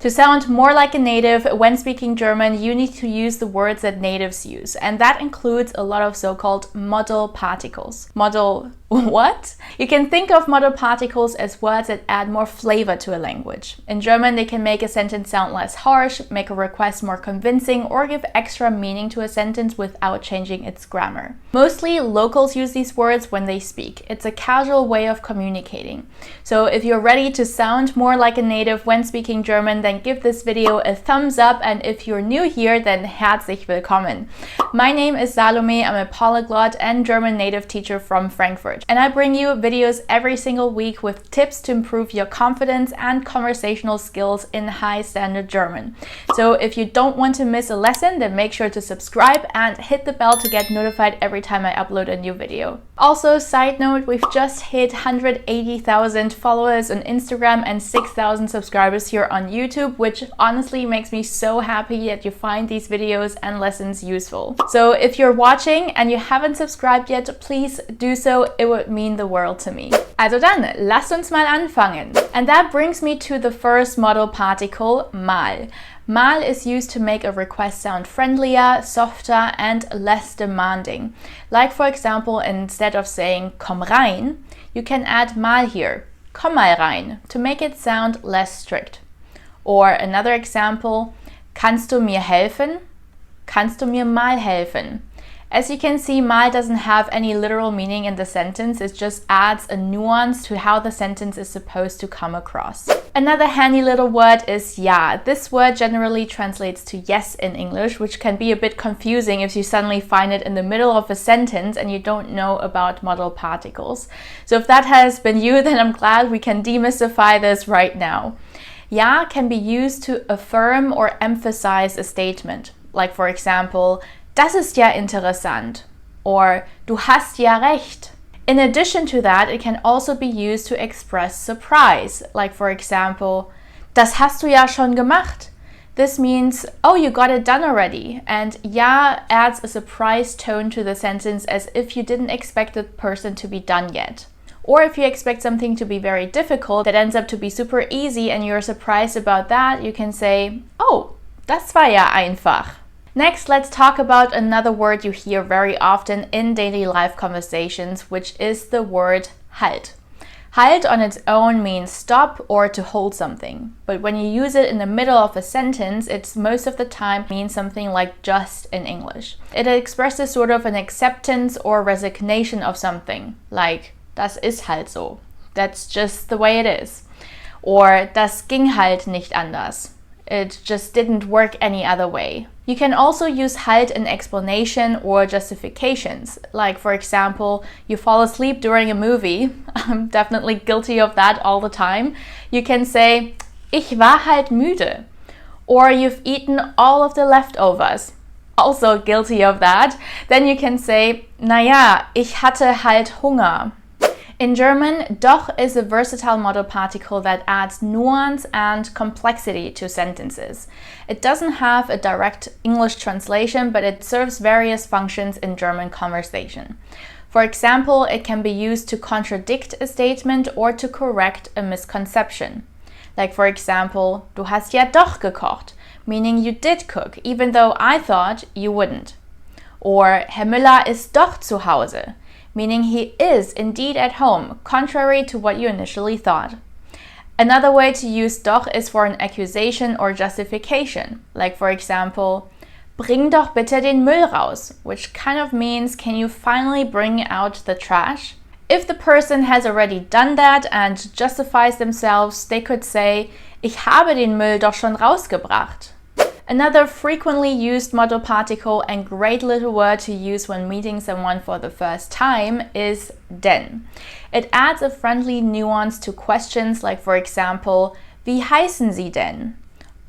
To sound more like a native when speaking German, you need to use the words that natives use, and that includes a lot of so-called modal particles. Modal what? You can think of modal particles as words that add more flavor to a language. In German, they can make a sentence sound less harsh, make a request more convincing, or give extra meaning to a sentence without changing its grammar. Mostly, locals use these words when they speak. It's a casual way of communicating. So if you're ready to sound more like a native when speaking German, then give this video a thumbs up, and if you're new here, then herzlich willkommen. My name is Salome, I'm a polyglot and German native teacher from Frankfurt. And I bring you videos every single week with tips to improve your confidence and conversational skills in high standard German. So if you don't want to miss a lesson, then make sure to subscribe and hit the bell to get notified every time I upload a new video. Also, side note, we've just hit 180,000 followers on Instagram and 6,000 subscribers here on YouTube, which honestly makes me so happy that you find these videos and lessons useful. So if you're watching and you haven't subscribed yet, please do so. It would mean the world to me. Also dann, lasst uns mal anfangen. And that brings me to the first modal particle, mal. Mal is used to make a request sound friendlier, softer, and less demanding. Like for example, instead of saying komm rein, you can add mal here, komm mal rein, to make it sound less strict. Or another example, kannst du mir helfen? Kannst du mir mal helfen? As you can see, mal doesn't have any literal meaning in the sentence, it just adds a nuance to how the sentence is supposed to come across. Another handy little word is ja. This word generally translates to yes in English, which can be a bit confusing if you suddenly find it in the middle of a sentence and you don't know about modal particles. So if that has been you, then I'm glad we can demystify this right now. Ja can be used to affirm or emphasize a statement, like for example, das ist ja interessant, or du hast ja recht. In addition to that, it can also be used to express surprise, like for example, das hast du ja schon gemacht. This means, oh, you got it done already, and ja adds a surprise tone to the sentence as if you didn't expect the person to be done yet. Or if you expect something to be very difficult that ends up to be super easy and you're surprised about that, you can say, oh, das war ja einfach. Next, let's talk about another word you hear very often in daily life conversations, which is the word halt. Halt on its own means stop or to hold something, but when you use it in the middle of a sentence, it most of the time means something like just in English. It expresses sort of an acceptance or resignation of something, like das ist halt so, that's just the way it is, or das ging halt nicht anders. It just didn't work any other way. You can also use halt in explanation or justifications. Like for example, you fall asleep during a movie. I'm definitely guilty of that all the time. You can say, ich war halt müde. Or you've eaten all of the leftovers. Also guilty of that. Then you can say, naja, ich hatte halt Hunger. In German, doch is a versatile modal particle that adds nuance and complexity to sentences. It doesn't have a direct English translation, but it serves various functions in German conversation. For example, it can be used to contradict a statement or to correct a misconception. Like for example, du hast ja doch gekocht, meaning you did cook, even though I thought you wouldn't. Or Herr Müller ist doch zu Hause, meaning he is indeed at home, contrary to what you initially thought. Another way to use doch is for an accusation or justification, like for example, bring doch bitte den Müll raus, which kind of means, can you finally bring out the trash? If the person has already done that and justifies themselves, they could say, ich habe den Müll doch schon rausgebracht. Another frequently used modal particle and great little word to use when meeting someone for the first time is denn. It adds a friendly nuance to questions like, for example, wie heißen Sie denn?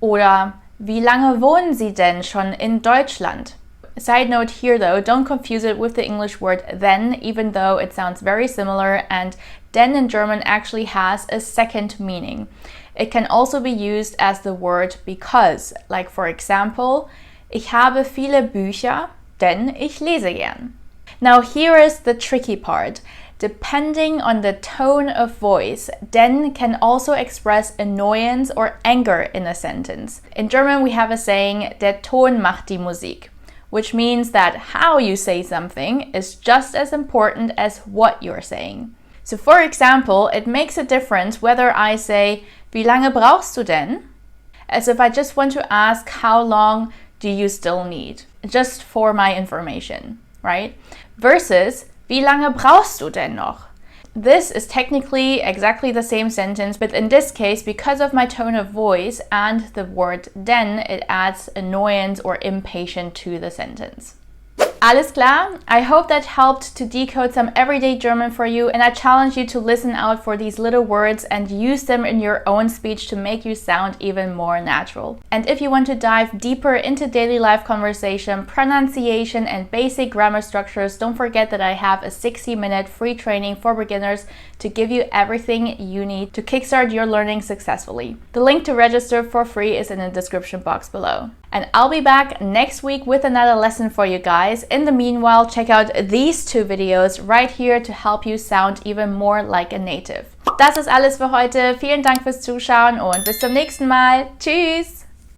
Oder wie lange wohnen Sie denn schon in Deutschland? Side note here though, don't confuse it with the English word then, even though it sounds very similar, and denn in German actually has a second meaning. It can also be used as the word because, like for example, ich habe viele Bücher, denn ich lese gern. Now here is the tricky part. Depending on the tone of voice, denn can also express annoyance or anger in a sentence. In German, we have a saying, der Ton macht die Musik, which means that how you say something is just as important as what you're saying. So for example, it makes a difference whether I say, wie lange brauchst du denn? As if I just want to ask, how long do you still need? Just for my information, right? Versus, wie lange brauchst du denn noch? This is technically exactly the same sentence, but in this case, because of my tone of voice and the word denn, it adds annoyance or impatient to the sentence. Alles klar? I hope that helped to decode some everyday German for you, and I challenge you to listen out for these little words and use them in your own speech to make you sound even more natural. And if you want to dive deeper into daily life conversation, pronunciation, and basic grammar structures, don't forget that I have a 60-minute free training for beginners to give you everything you need to kickstart your learning successfully. The link to register for free is in the description box below. And I'll be back next week with another lesson for you guys. In the meanwhile, check out these 2 videos right here to help you sound even more like a native. Das ist alles für heute. Vielen Dank fürs Zuschauen und bis zum nächsten Mal. Tschüss!